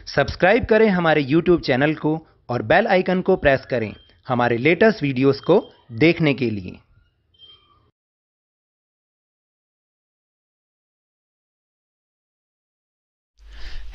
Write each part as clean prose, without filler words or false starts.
Subscribe करें हमारे YouTube channel को और बेल आइकन को प्रेस करें हमारे लेटेस्ट वीडियोस को देखने के लिए।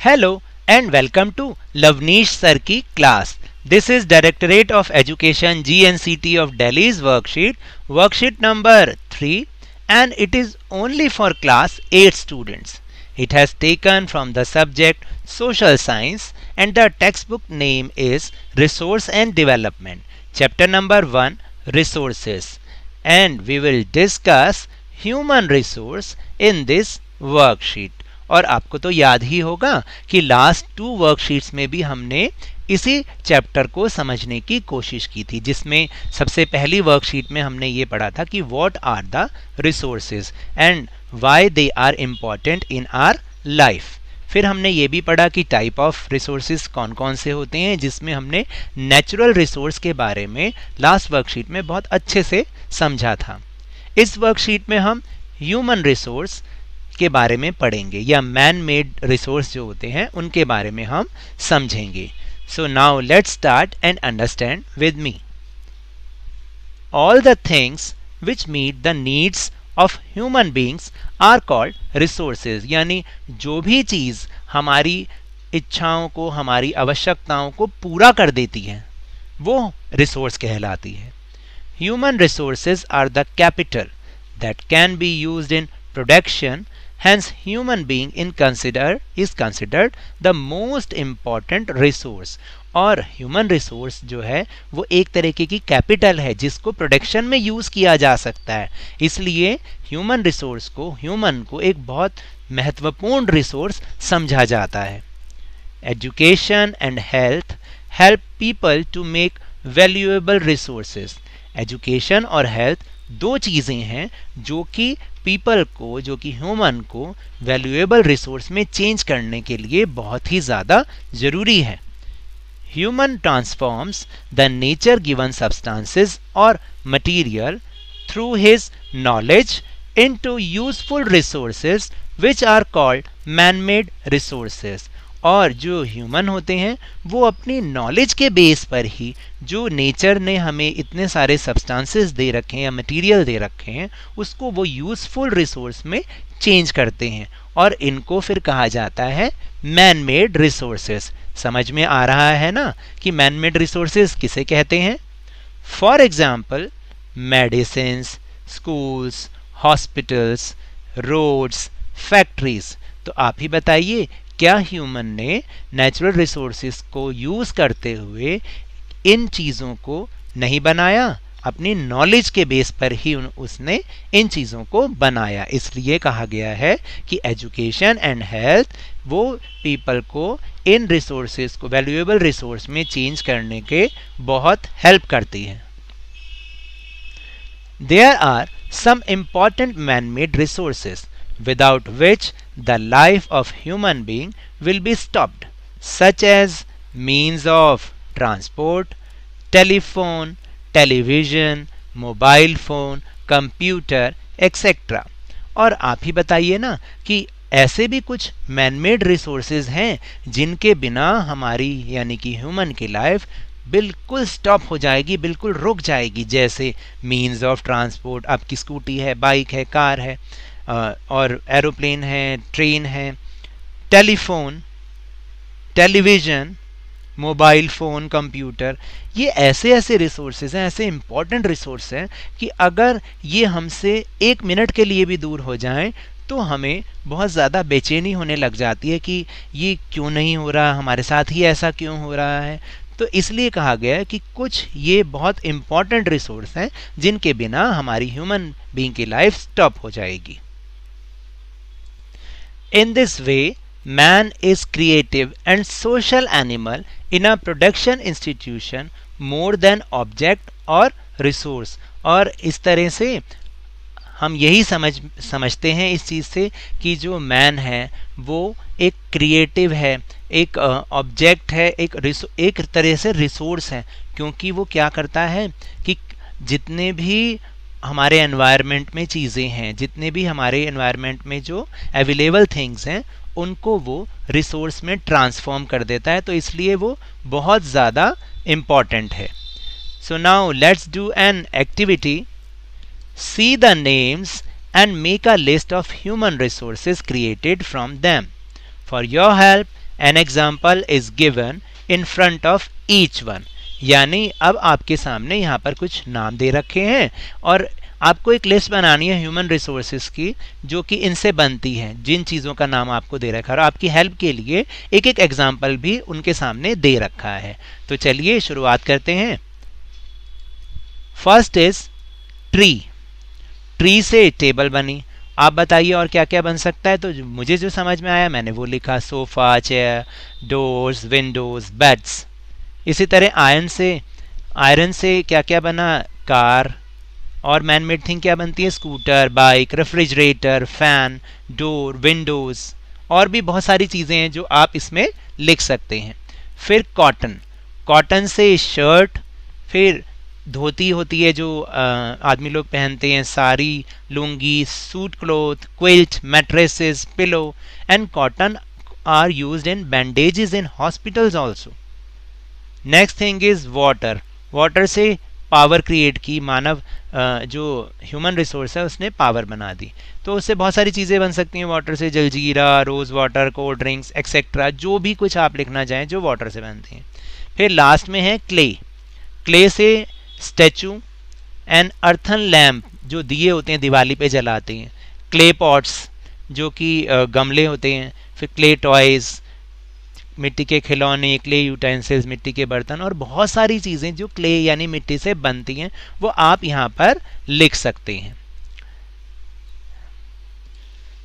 Hello and welcome to Lavneesh Sir की class. This is Directorate of Education GNCT of Delhi's worksheet number 3, and it is only for class 8 students. It has taken from the subject Social Science and the textbook name is Resource and Development. Chapter number 1, Resources, and we will discuss human resource in this worksheet. और आपको तो याद ही होगा कि last 2 worksheets में भी हमने इसी चैप्टर को समझने की कोशिश की थी, जिसमें सबसे पहली वर्कशीट में हमने ये पढ़ा था कि what are the resources and why they are important in our life. फिर हमने ये भी पढ़ा कि टाइप ऑफ रिसोर्सेज कौन कौन से होते हैं, जिसमें हमने नेचुरल रिसोर्स के बारे में लास्ट वर्कशीट में बहुत अच्छे से समझा था। इस वर्कशीट में हम ह्यूमन रिसोर्स के बारे में पढ़ेंगे या मैन मेड रिसोर्स जो होते हैं उनके बारे में हम समझेंगे। So now let's start and understand with me. All the things which meet the needs of human beings are called resources, यानी जो भी चीज हमारी इच्छाओं को, हमारी आवश्यकताओं को पूरा कर देती है वो रिसोर्स कहलाती है। Human resources are the capital that can be used in production. Hence, human being is considered the most important resource. और ह्यूमन रिसोर्स जो है वो एक तरीके की कैपिटल है जिसको प्रोडक्शन में यूज किया जा सकता है, इसलिए ह्यूमन रिसोर्स को, ह्यूमन को एक बहुत महत्वपूर्ण रिसोर्स समझा जाता है। Education and health help people to make valuable resources. Education और हेल्थ दो चीजें हैं जो कि पीपल को, जो कि ह्यूमन को वैल्यूएबल रिसोर्स में चेंज करने के लिए बहुत ही ज़्यादा ज़रूरी है। Human transforms the nature given substances और material through his knowledge into useful resources which are called man made resources. और जो ह्यूमन होते हैं वो अपनी नॉलेज के बेस पर ही जो नेचर ने हमें इतने सारे सब्सटेंसेस दे रखे हैं या मटेरियल दे रखे हैं उसको वो यूजफुल रिसोर्स में चेंज करते हैं, और इनको फिर कहा जाता है मैन मेड रिसोर्सेज। समझ में आ रहा है ना कि मैन मेड रिसोर्सेज किसे कहते हैं? For example medicines, schools, hospitals, roads, factories. तो आप ही बताइए, क्या ह्यूमन ने नेचुरल रिसोर्सेज को यूज करते हुए इन चीजों को नहीं बनाया? अपनी नॉलेज के बेस पर ही उसने इन चीजों को बनाया। इसलिए कहा गया है कि एजुकेशन एंड हेल्थ वो पीपल को इन रिसोर्सेज को वैल्यूएबल रिसोर्स में चेंज करने के बहुत हेल्प करती है। There are some important man made resources without which the life of human being will be stopped, such as means of transport, telephone, television, mobile phone, computer, etc. और आप ही बताइए ना कि ऐसे भी कुछ मैन मेड रिसोर्सेज हैं जिनके बिना हमारी यानी कि ह्यूमन की लाइफ बिल्कुल स्टॉप हो जाएगी, बिल्कुल रुक जाएगी। जैसे मीन्स ऑफ ट्रांसपोर्ट, आपकी स्कूटी है, बाइक है, कार है, और एरोप्लेन है, ट्रेन है, telephone, television, mobile phone, computer, ये ऐसे रिसोर्सेज हैं, ऐसे इम्पॉर्टेंट रिसोर्स हैं कि अगर ये हमसे 1 मिनट के लिए भी दूर हो जाएं तो हमें बहुत ज़्यादा बेचैनी होने लग जाती है कि ये क्यों नहीं हो रहा, हमारे साथ ही ऐसा क्यों हो रहा है। तो इसलिए कहा गया है कि कुछ ये बहुत इम्पॉर्टेंट रिसोर्स हैं जिनके बिना हमारी ह्यूमन बीइंग की लाइफ स्टॉप हो जाएगी। In this way, man is creative and social animal in a production institution more than object or resource. और इस तरह से हम यही समझते हैं इस चीज़ से कि जो मैन है वो एक क्रिएटिव है, एक ऑब्जेक्ट है, एक तरह से रिसोर्स है, क्योंकि वो क्या करता है कि जितने भी हमारे एनवायरनमेंट में चीज़ें हैं, जितने भी हमारे एनवायरनमेंट में जो अवेलेबल थिंग्स हैं उनको वो रिसोर्स में ट्रांसफॉर्म कर देता है, तो इसलिए वो बहुत ज़्यादा इम्पॉर्टेंट है. सो now let's do an activity. See the names and make a list of human resources created from them. For your help, an example is given in front of each one. यानी अब आपके सामने यहाँ पर कुछ नाम दे रखे हैं और आपको एक लिस्ट बनानी है ह्यूमन रिसोर्सेज की जो कि इनसे बनती है, जिन चीज़ों का नाम आपको दे रखा है, और आपकी हेल्प के लिए एक एक एग्जाम्पल भी उनके सामने दे रखा है. तो चलिए शुरुआत करते हैं. First is tree. ट्री से टेबल बनी. आप बताइए और क्या क्या बन सकता है. तो मुझे जो समझ में आया मैंने वो लिखा. Sofa, chair, doors, Windows, beds. इसी तरह आयरन से क्या क्या बना. कार. और मैन मेड थिंग क्या बनती है. Scooter, bike, refrigerator, fan, door, Windows, और भी बहुत सारी चीज़ें हैं जो आप इसमें लिख सकते हैं. फिर कॉटन. कॉटन से शर्ट. फिर धोती होती है जो आदमी लोग पहनते हैं. Sari, lungi, suit cloth, quilt, mattresses, pillow. And cotton are used in bandages in hospitals also. Next thing is water. Water से पावर क्रिएट की. मानव जो ह्यूमन रिसोर्स है उसने पावर बना दी, तो उससे बहुत सारी चीज़ें बन सकती हैं वाटर से. Jaljeera, rose water, cold drinks etcetera, जो भी कुछ आप लिखना चाहें जो वाटर से बनती हैं. फिर लास्ट में है क्ले. क्ले से स्टैचू एंड अर्थन लैम्प, जो दिए होते हैं दिवाली पे जलाते हैं. क्ले पॉट्स, जो कि गमले होते हैं. फिर क्ले टॉयज़, मिट्टी के खिलौने. क्ले यूटेंसिल्स, मिट्टी के बर्तन, और बहुत सारी चीज़ें जो क्ले यानी मिट्टी से बनती हैं वो आप यहाँ पर लिख सकते हैं.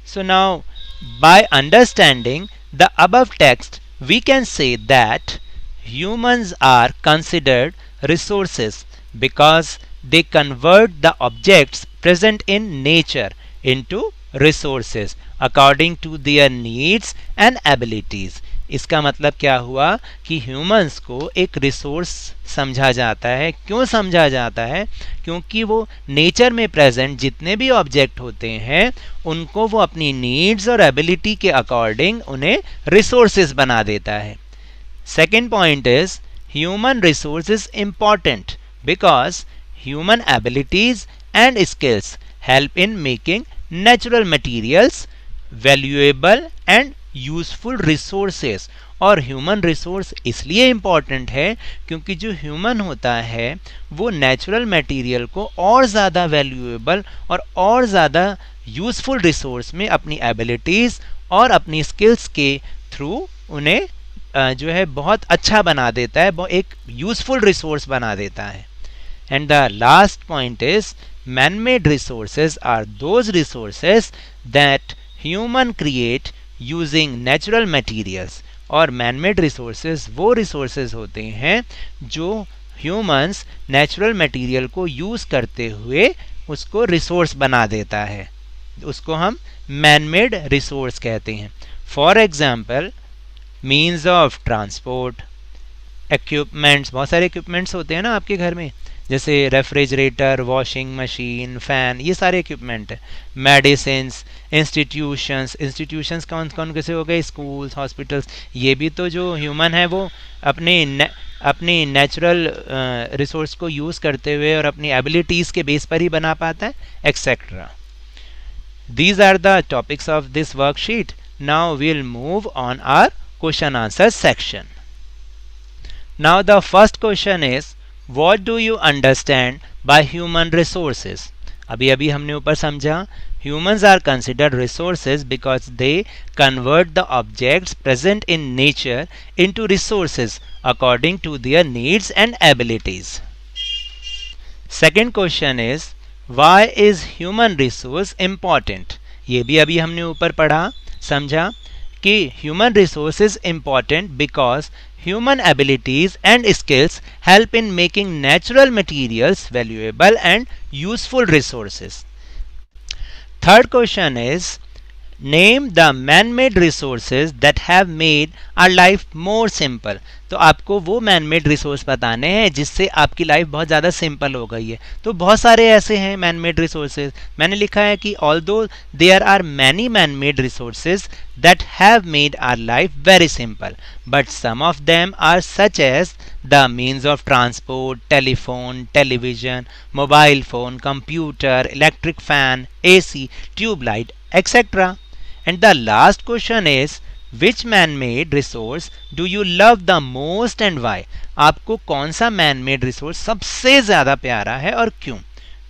So now by understanding the above text we can say that humans are considered resources because they convert the objects present in nature into resources according to their needs and abilities. इसका मतलब क्या हुआ कि humans को एक resource समझा जाता है. क्यों समझा जाता है? क्योंकि वो नेचर में प्रेजेंट जितने भी ऑब्जेक्ट होते हैं उनको वो अपनी नीड्स और एबिलिटी के अकॉर्डिंग उन्हें रिसोर्सेज बना देता है. Second point is human resource is important because human abilities and skills help in making natural materials valuable and useful resources. और ह्यूमन रिसोर्स इसलिए इम्पॉर्टेंट है क्योंकि जो ह्यूमन होता है वो नेचुरल मटेरियल को और ज़्यादा वैल्यूएबल और ज़्यादा यूज़फुल रिसोर्स में अपनी एबिलिटीज़ और अपनी स्किल्स के थ्रू उन्हें जो है बहुत अच्छा बना देता है, एक यूजफुल रिसोर्स बना देता है. And the last point is man made resources are those resources that human create using natural materials. और मैन मेड रिसोर्सेज वो रिसोर्सेज होते हैं जो ह्यूमंस नेचुरल मटेरियल को यूज करते हुए उसको रिसोर्स बना देता है, उसको हम मैन मेड रिसोर्स कहते हैं. For example means of transport, equipments. बहुत सारे इक्विपमेंट्स होते हैं ना आपके घर में, जैसे रेफ्रिजरेटर, वॉशिंग मशीन, फ़ैन, ये सारे इक्विपमेंट है. मेडिसिन्स, इंस्टीट्यूशंस कौन कौन कैसे हो गए. स्कूल्स, हॉस्पिटल्स, ये भी तो जो ह्यूमन है वो अपनी नेचुरल रिसोर्स को यूज़ करते हुए और अपनी एबिलिटीज़ के बेस पर ही बना पाता है, etcetera. These are the topics of this worksheet. Now we'll move on our question answer section. Now the first question is what do you understand by human resources? अभी हमने ऊपर समझा humans are considered resources because they convert the objects present in nature into resources according to their needs and abilities. Second question is why is human resource important? ये भी अभी हमने ऊपर पढ़ा समझा कि human resource is important because human abilities and skills help in making natural materials valuable and useful resources. Third question is name the man-made resources that have made our life more simple. तो आपको वो man made resource बताने हैं जिससे आपकी life बहुत ज़्यादा simple हो गई है। तो बहुत सारे ऐसे हैं मैन मेड रिसोर्सेज। मैंने लिखा है कि although there are many man made resources that have made our life very simple, but some of them are such as the means of transport, telephone, television, mobile phone, computer, electric fan, AC, tube light, etc. And the last question is, which man-made resource do you love the most and why? आपको कौन सा man-made resource सबसे ज़्यादा प्यारा है और क्यों?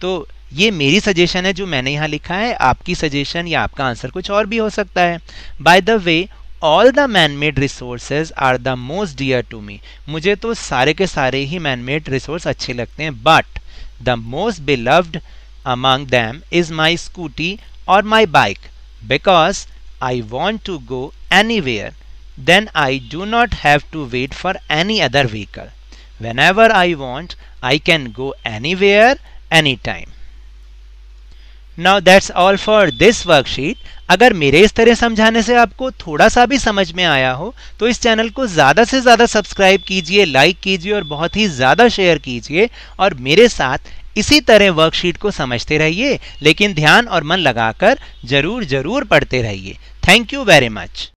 तो ये मेरी सजेशन है जो मैंने यहाँ लिखा है। आपकी सजेशन या आपका आंसर कुछ और भी हो सकता है। By the way, all the man made resources are the most dear to me. मुझे तो सारे के सारे ही मैन मेड रिसोर्स अच्छे लगते हैं, but the most beloved among them is my scooty और my bike, because I want to go anywhere, then I do not have to wait for any other vehicle. Whenever I want, I can go anywhere any time. Now that's all for this worksheet. अगर मेरे इस तरह समझाने से आपको थोड़ा सा भी समझ में आया हो तो इस चैनल को ज़्यादा से ज़्यादा सब्सक्राइब कीजिए, लाइक कीजिए और बहुत ही ज़्यादा शेयर कीजिए और मेरे साथ इसी तरह वर्कशीट को समझते रहिए, लेकिन ध्यान और मन लगाकर जरूर पढ़ते रहिए। Thank you very much.